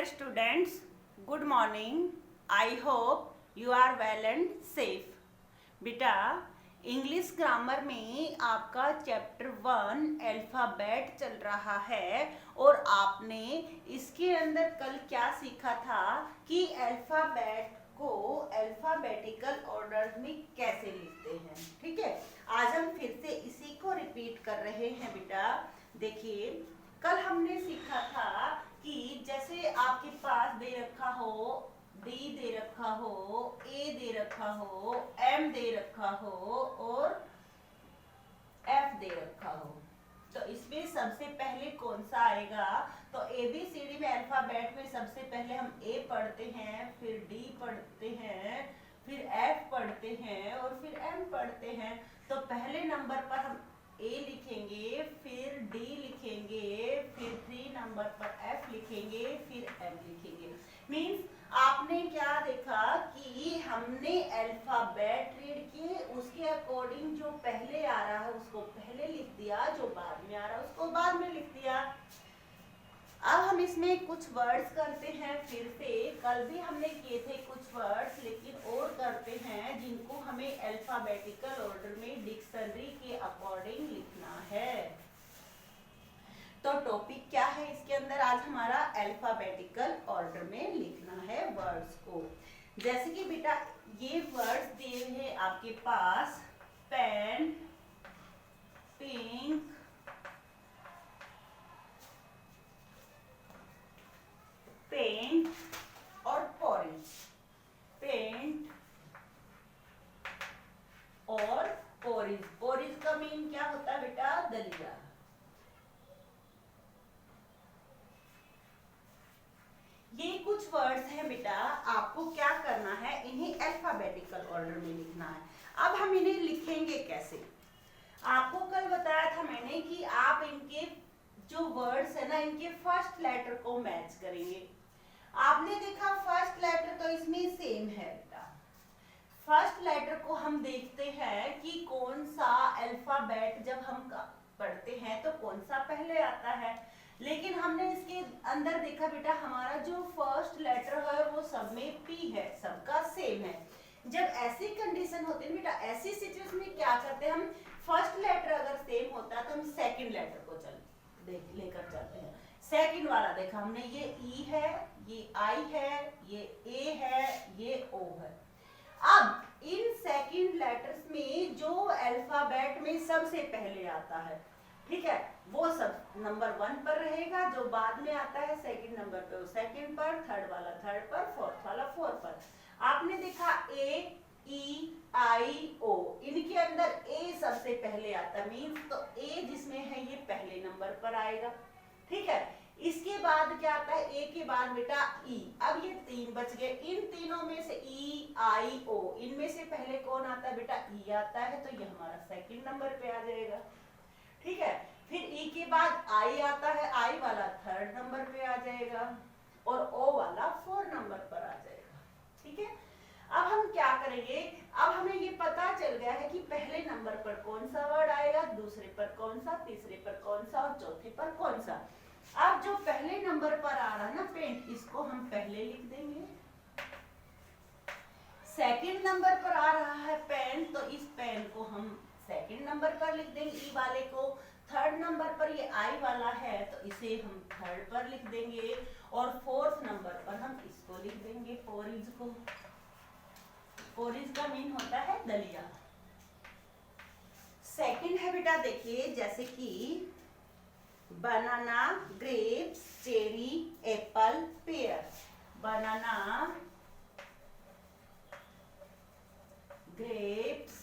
Dear students, good morning. I hope you are well and safe. बेटा English grammar में आपका chapter 1 alphabet चल रहा है और आपने इसके अंदर कल क्या सीखा था कि अल्फ़ाबेट को अल्फ़ाबेटिकल ऑर्डर में कैसे लिखते हैं। ठीक है, आज हम फिर से इसी को रिपीट कर रहे हैं। बेटा देखिए, कल हमने सीखा था कि जैसे आपके पास दे रखा हो, डी दे रखा हो, ए दे रखा हो, एम दे रखा हो और एफ दे रखा हो, तो इसमें सबसे पहले कौन सा आएगा? तो एबीसीडी में अल्फाबेट में सबसे पहले हम ए पढ़ते हैं, फिर डी पढ़ते हैं, फिर एफ पढ़ते हैं और फिर एम पढ़ते हैं। तो पहले नंबर पर हम ए लिखेंगे, फिर डी लिखेंगे, फिर 3 नंबर पर एफ लिखेंगे, फिर एम लिखेंगे। मीन्स आपने क्या देखा कि हमने अल्फाबेट रीड किए, उसके अकॉर्डिंग जो पहले आ रहा है उसको पहले लिख दिया, जो बाद में आ रहा है उसको बाद में लिख दिया। अब हम इसमें कुछ वर्ड्स करते हैं फिर से। कल भी हमने किए थे कुछ वर्ड्स, लेकिन और करते हैं जिनको हमें अल्फाबेटिकल ऑर्डर में डिक्शनरी के अकॉर्डिंग लिखना है। तो टॉपिक क्या है इसके अंदर? आज हमारा अल्फाबेटिकल ऑर्डर में लिखना है वर्ड्स को। जैसे कि बेटा ये वर्ड्स दिए हैं आपके पास, पेन, पिंक, पेंट और पोरेज। पेंट और पोरेज। पोरेज का मीन क्या होता है बेटा? दलिया। ये कुछ वर्ड्स हैं बेटा, आपको क्या करना है, इन्हें अल्फाबेटिकल ऑर्डर में लिखना है। अब हम इन्हें लिखेंगे कैसे? आपको कल बताया था मैंने कि आप इनके जो वर्ड्स है ना, इनके फर्स्ट लेटर को मैच करेंगे। आपने देखा फर्स्ट लेटर तो इसमें सेम है बेटा। फर्स्ट लेटर को हम देखते हैं कि कौन सा अल्फाबेट जब हम पढ़ते हैं तो कौन सा पहले आता है। लेकिन हमने इसके अंदर देखा बेटा, हमारा जो फर्स्ट लेटर है वो सब में पी है, सबका सेम है। जब ऐसी कंडीशन होती है बेटा, ऐसी सिचुएशन में क्या करते हैं हम, फर्स्ट लेटर अगर सेम होता है तो हम सेकंड लेटर को लेकर चलते हैं। सेकंड वाला देखा हमने, ये ई है, ये आई है, ये ए है, ये ओ है। अब इन सेकंड लेटर्स में जो अल्फाबेट में सबसे पहले आता है, ठीक है, वो सब नंबर 1 पर रहेगा। जो बाद में आता है सेकंड नंबर पे वो सेकंड पर, थर्ड वाला थर्ड पर, फोर्थ वाला फोर्थ पर। आपने देखा ए, ई, आई, ओ, इनके अंदर ए सबसे पहले आता, मीन्स तो ए जिसमें है ये पहले नंबर पर आएगा। ठीक है, इसके बाद क्या आता है? ए के बाद बेटा ई। अब ये 3 बच गए। इन तीनों में से ई, आई, ओ, इनमें से पहले कौन आता है बेटा? ई आता है, तो ये हमारा सेकंड नंबर पे आ जाएगा। ठीक है, फिर ई के बाद आई आता है, आई वाला थर्ड नंबर पे आ जाएगा और ओ वाला 4 नंबर पर आ जाएगा। ठीक है, अब हम क्या करेंगे? अब हमें ये पता चल गया है कि पहले नंबर पर कौन सा वर्ड आएगा, दूसरे पर कौन सा, तीसरे पर कौन सा और चौथे पर कौन सा। अब जो पहले नंबर पर आ रहा है ना पेंट, इसको हम पहले लिख देंगे। सेकंड नंबर पर आ रहा है पेन, तो इस पेन को हम सेकंड नंबर पर लिख देंगे, ई वाले को। थर्ड नंबर पर ये आई वाला है तो इसे हम थर्ड पर लिख देंगे और फोर्थ नंबर पर हम इसको लिख देंगे, पोरीज को। पोरीज का मीन होता है दलिया। सेकंड है बेटा, देखिए जैसे कि बनाना, ग्रेप्स, चेरी, एप्पल, पेयर। बनाना, ग्रेप्स,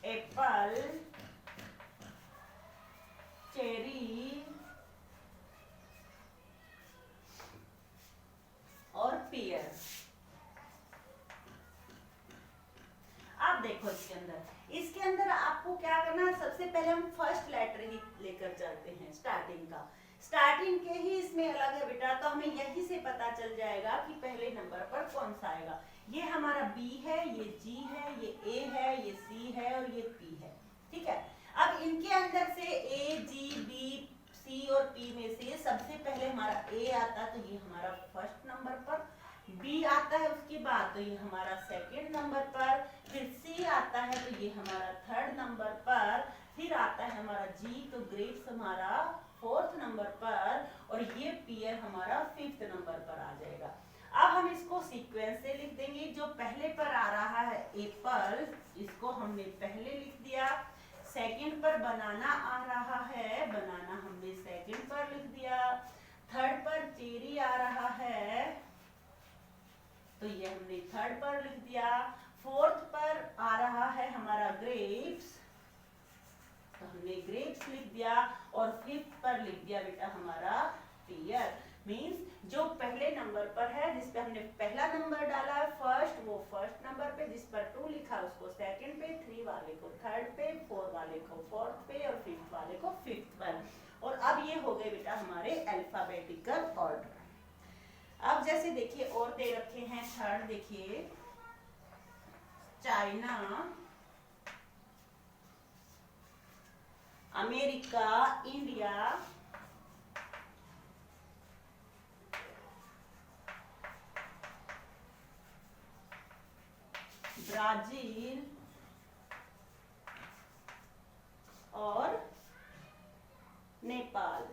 एप्पल, चेरी और पियर। आप देखो इसके अंदर आपको क्या करना है? सबसे पहले हम फर्स्ट लेटर ही लेकर चलते हैं, स्टार्टिंग का। स्टार्टिंग के ही इसमें अलग है बेटा, तो हमें यही से पता चल जाएगा कि पहले नंबर पर कौन सा आएगा। ये हमारा बी है, ये जी है, ये ए है, ये सी है और ये पी है। ठीक है, अब इनके अंदर से ए, जी, बी, सी और पी में से सबसे पहले हमारा ए आता है तो ये हमारा फर्स्ट नंबर पर, बी आता है उसके बाद तो ये हमारा सेकंड नंबर पर, फिर सी आता है तो ये हमारा थर्ड नंबर पर, फिर आता है हमारा जी तो ग्रेप्स हमारा फोर्थ नंबर पर, और ये पियर हमारा फिफ्थ नंबर पर आ जाएगा। अब हम इसको सीक्वेंस से लिख देंगे। जो पहले पर आ रहा है एप्पल, इसको हमने पहले लिख दिया। सेकंड पर बनाना आ रहा है, बनाना हमने सेकंड पर लिख दिया। थर्ड पर चेरी आ रहा है तो ये हमने थर्ड पर लिख दिया। फोर्थ पर आ रहा है हमारा ग्रेप्स तो हमने ग्रेप्स लिख दिया, और फिफ्थ पर लिख दिया बेटा हमारा पियर। मींस जो पहले नंबर पर है, जिस पे हमने पहला नंबर डाला है फर्स्ट, वो फर्स्ट नंबर पे, जिस पर 2 लिखा उसको सेकंड पे, 3 वाले को थर्ड पे, 4 वाले को फोर्थ पे, और फिफ्थ वाले को फिफ्थ पर। और अब ये हो गए बेटा हमारे अल्फाबेटिकल ऑर्डर। अब जैसे देखिए और दे रखे हैं थर्ड, देखिए चाइना, अमेरिका, इंडिया, ब्राजील और नेपाल।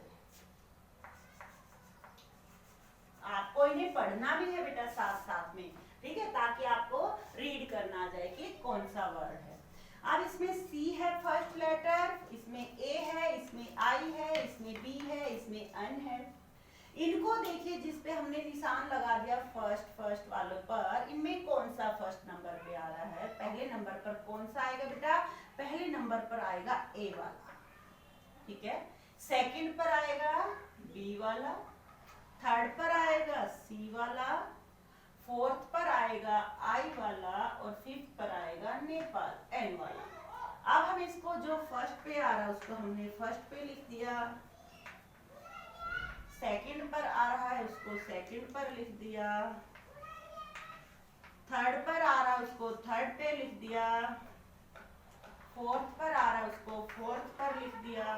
आपको इन्हें पढ़ना भी है बेटा साथ साथ में, ठीक है, ताकि आपको रीड करना आ जाए कि कौन सा वर्ड है। अब इसमें सी है फर्स्ट लेटर, इसमें ए है, इसमें आई है, इसमें बी है, इसमें एन है। इनको देखिए जिस पे हमने निशान लगा दिया फर्स्ट वालों पर, इनमें कौन सा फर्स्ट नंबर पे आ रहा है? पहले नंबर पर कौन सा आएगा बेटा? पहले नंबर पर आएगा ए वाला, ठीक है। सेकंड पर आएगा बी वाला, थर्ड पर आएगा सी वाला, फोर्थ पर आएगा आई वाला, और फिफ्थ पर आएगा नेपाल एन वाला। अब हम इसको जो फर्स्ट पे आ रहा है उसको हमने फर्स्ट पे लिख दिया, सेकंड पर आ रहा है उसको सेकंड पर लिख दिया, थर्ड पर आ रहा है उसको थर्ड पे लिख दिया, फोर्थ पर आ रहा है उसको फोर्थ पर लिख दिया,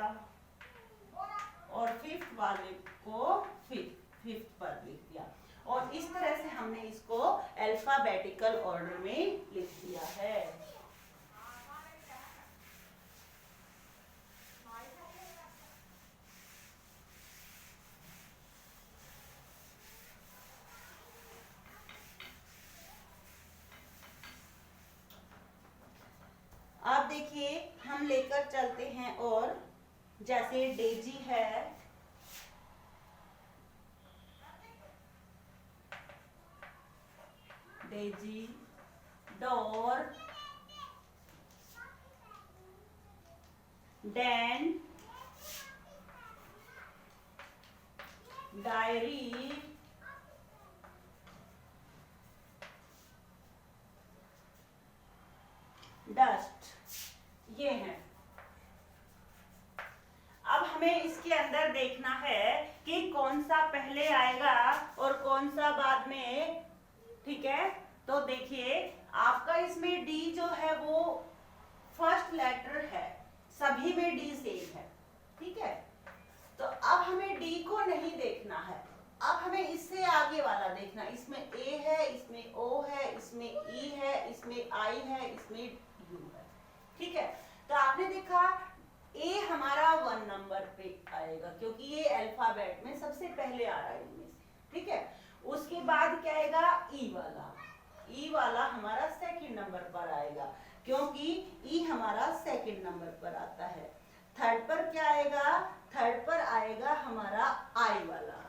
और फिफ्थ वाले को फिफ्थ पर लिख दिया। और इस तरह से हमने इसको अल्फाबेटिकल ऑर्डर में लिख दिया है। अब देखिए हम लेकर चलते हैं, और जैसे डेजी है, Daisy, door, Dan, diary, dust, ये है। अब हमें इसके अंदर देखना है कि कौन सा पहले आएगा और कौन सा बाद में, ठीक है। तो देखिए आपका इसमें डी जो है वो फर्स्ट लेटर है, सभी में डी सेम है, ठीक है। तो अब हमें डी को नहीं देखना है, अब हमें इससे आगे वाला देखना। इसमें ए है, इसमें ओ है, इसमें ई है, इसमें आई है, इसमें यू है, ठीक है। तो आपने देखा ए हमारा 1 नंबर पे आएगा क्योंकि ये अल्फाबेट में सबसे पहले आ रहा है इनमें से, ठीक है। उसके बाद क्या आएगा? ई वाला, ई वाला हमारा सेकंड नंबर पर आएगा क्योंकि ई हमारा सेकंड नंबर पर आता है। थर्ड पर क्या आएगा? थर्ड पर आएगा हमारा आई वाला,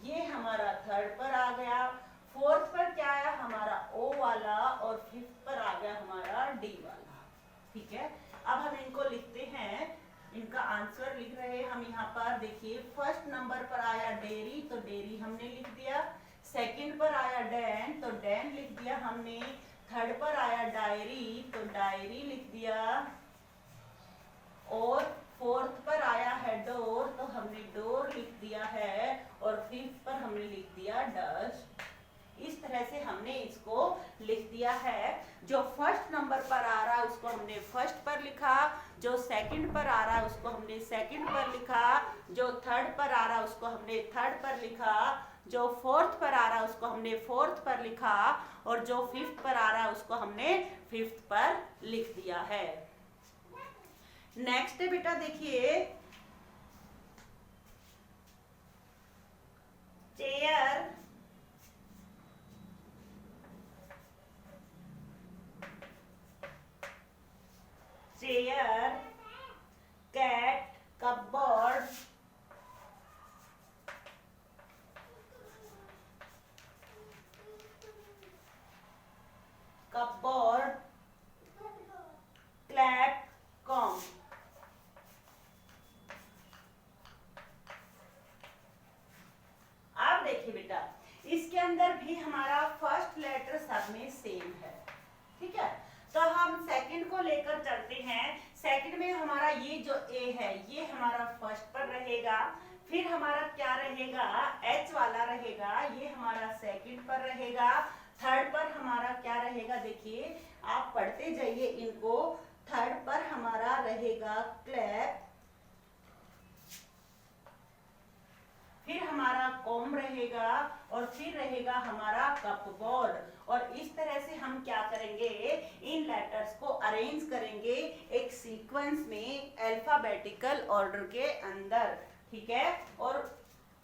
ये हमारा थर्ड पर आ गया। फोर्थ पर क्या आया? हमारा ओ वाला, और फिफ्थ पर आ गया हमारा डी वाला, ठीक है। अब हम इनको लिखते हैं, इनका आंसर लिख रहे हैं हम यहाँ पर। देखिए फर्स्ट नंबर पर आया डेरी, तो डेरी हमने लिख दिया। सेकंड पर आया डैन, तो डैन लिख दिया हमने। थर्ड पर आया डायरी, तो डायरी लिख दिया। और फोर्थ पर आया है डोर, तो हमने डोर लिख दिया है। और फिफ्थ पर हमने लिख दिया डस्ट। इस तरह से हमने इसको लिख दिया है। जो फर्स्ट नंबर पर आ रहा है उसको हमने फर्स्ट पर लिखा, जो सेकंड पर आ रहा है उसको हमने सेकंड पर लिखा, जो थर्ड पर आ रहा है उसको हमने थर्ड पर लिखा, जो फोर्थ पर आ रहा है उसको हमने फोर्थ पर लिखा, और जो फिफ्थ पर आ रहा है उसको हमने फिफ्थ पर लिख दिया है। नेक्स्ट बेटा देखिए, chair, chair, cat, cupboard, cupboard, clap, comb. अब देखिए बेटा, इसके अंदर भी हमारा फर्स्ट लेटर सब में सेम है, ठीक है। तो हम सेकंड को लेकर चलते हैं। सेकंड में हमारा ये जो ए है ये हमारा फर्स्ट पर रहेगा, फिर हमारा क्या रहेगा, एच वाला रहेगा, ये हमारा सेकंड पर रहेगा। थर्ड पर हमारा क्या रहेगा, देखिए आप पढ़ते जाइए इनको। थर्ड पर हमारा रहेगा क्लैप, फिर हमारा कॉम रहेगा, और फिर रहेगा हमारा कपबोर्ड। और इस तरह से हम क्या करेंगे, इन लेटर्स को अरेंज करेंगे एक सीक्वेंस में अल्फाबेटिकल ऑर्डर के अंदर, ठीक है। और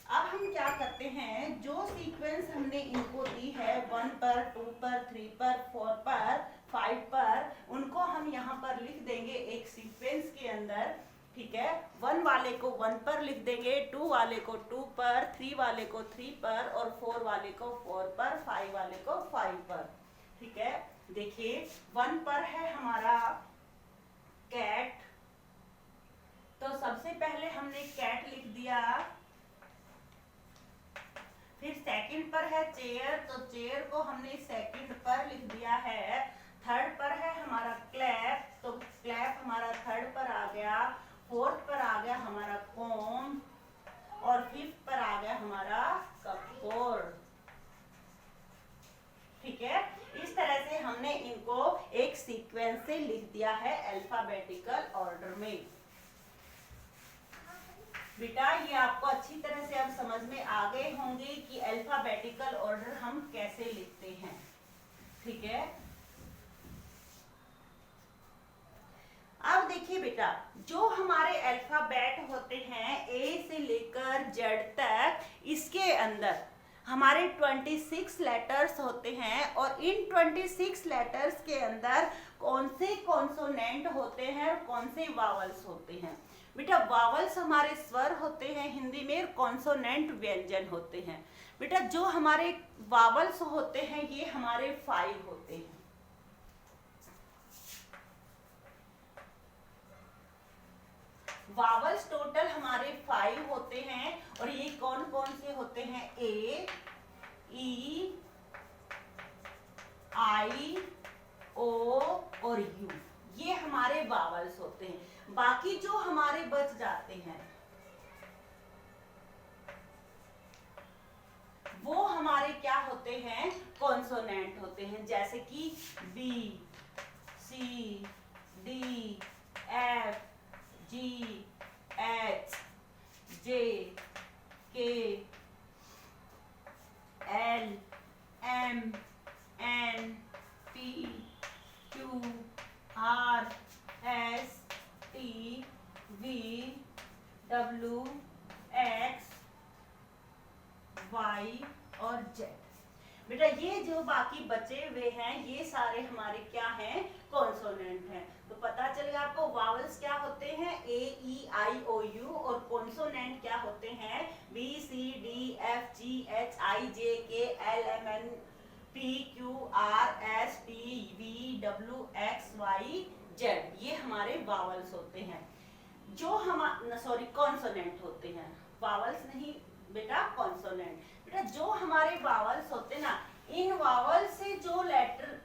अब हम क्या करते हैं, जो सीक्वेंस हमने इनको दी है 1 पर, 2 पर, 3 पर, 4 पर, 5 पर, उनको हम यहाँ पर लिख देंगे एक सीक्वेंस के अंदर, ठीक है। 1 वाले को 1 पर लिख देंगे, 2 वाले को 2 पर, 3 वाले को 3 पर, और 4 वाले को 4 पर, 5 वाले को 5 पर, ठीक है। देखिए 1 पर है हमारा कैट, तो सबसे पहले हमने कैट लिख दिया। फिर सेकंड पर है चेयर, तो चेयर को हमने सेकंड पर लिख दिया है। थर्ड पर है हमारा क्लैप, तो क्लैप हमारा थर्ड पर आ गया। फोर्थ पर आ गया हमारा कॉम, और फिफ्थ पर आ गया हमारा कपबोर्ड, ठीक है। इस तरह से हमने इनको एक सीक्वेंस से लिख दिया है अल्फाबेटिकल ऑर्डर में। बेटा ये आपको अच्छी तरह से अब समझ में आ गए होंगे कि अल्फाबेटिकल ऑर्डर हम कैसे लिखते हैं, ठीक है। अब देखिए बेटा, जो हमारे अल्फाबेट होते हैं ए से लेकर जेड तक, इसके अंदर हमारे 26 लेटर्स होते हैं, और इन 26 लेटर्स के अंदर कौन से कॉन्सोनेंट होते हैं और कौन से वावल्स होते हैं। बेटा वावल्स हमारे स्वर होते हैं हिंदी में, और कॉन्सोनेंट व्यंजन होते हैं। बेटा जो हमारे वावल्स होते हैं ये हमारे 5 होते हैं। वावल्स टोटल हमारे 5 होते हैं, और ये कौन कौन से होते हैं, ए, ई, आई, ओ और यू, ये हमारे वावल्स होते हैं। बाकी जो हमारे बच जाते हैं वो हमारे क्या होते हैं, कॉन्सोनेंट होते हैं, जैसे कि B, C, D, F, G, H, J, K, L, M, N, P, Q, R, S, T, V, W, X, Y और जेड। बेटा ये जो बाकी बचे हुए हैं ये सारे हमारे क्या हैं, कॉन्सोनेंट हैं। तो पता चलेगा आपको वावल्स क्या होते हैं, ए, ई, आई, ओ, यू, और कॉन्सोनेंट क्या होते हैं, B, C, D, F, G, H, I, J, K, L, M, N, P, Q, R, S, T, V, W, X, Y, Z, ये हमारे वावल्स होते हैं। जो हम सॉरी कॉन्सोनेंट होते हैं, वावल्स नहीं बेटा, कॉन्सोनेंट। बेटा जो हमारे वावल्स होते ना, इन वावल से जो लेटर,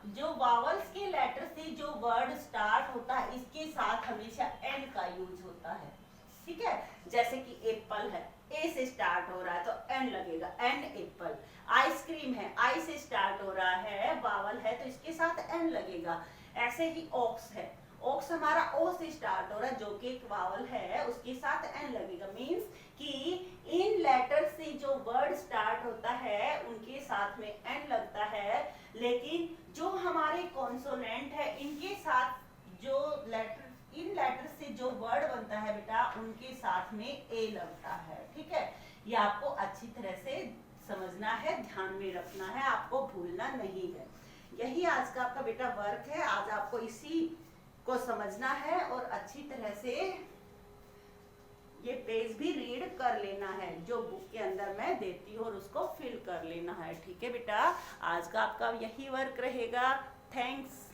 जो वावल्स के लेटर से जो वर्ड स्टार्ट होता है इसके साथ हमेशा एन का यूज होता है, ठीक है। जैसे कि एप्पल है, ए से स्टार्ट हो रहा है तो एन लगेगा, एन एप्पल। आइसक्रीम है, लगेगा। ऐसे ही ऑक्स है, ऑक्स हमारा ओ से स्टार्ट हो रहा है, जो कि एक वावल है, उसके साथ एन लगेगा। मींस कि इन लेटर से जो वर्ड स्टार्ट होता है उनके साथ में एन लगता है, लेकिन जो हमारे कॉन्सोनेंट है इनके साथ जो लेटर, इन लेटर से जो वर्ड बनता है बेटा उनके साथ में ए लगता है। ठीक है, ये आपको अच्छी तरह से समझना है, ध्यान में रखना है, आपको भूलना नहीं है। यही आज का आपका बेटा वर्क है। आज आपको इसी को समझना है और अच्छी तरह से ये पेज भी रीड कर लेना है जो बुक के अंदर मैं देती हूँ और उसको फिल कर लेना है। ठीक है बेटा, आज का आपका यही वर्क रहेगा। थैंक्स।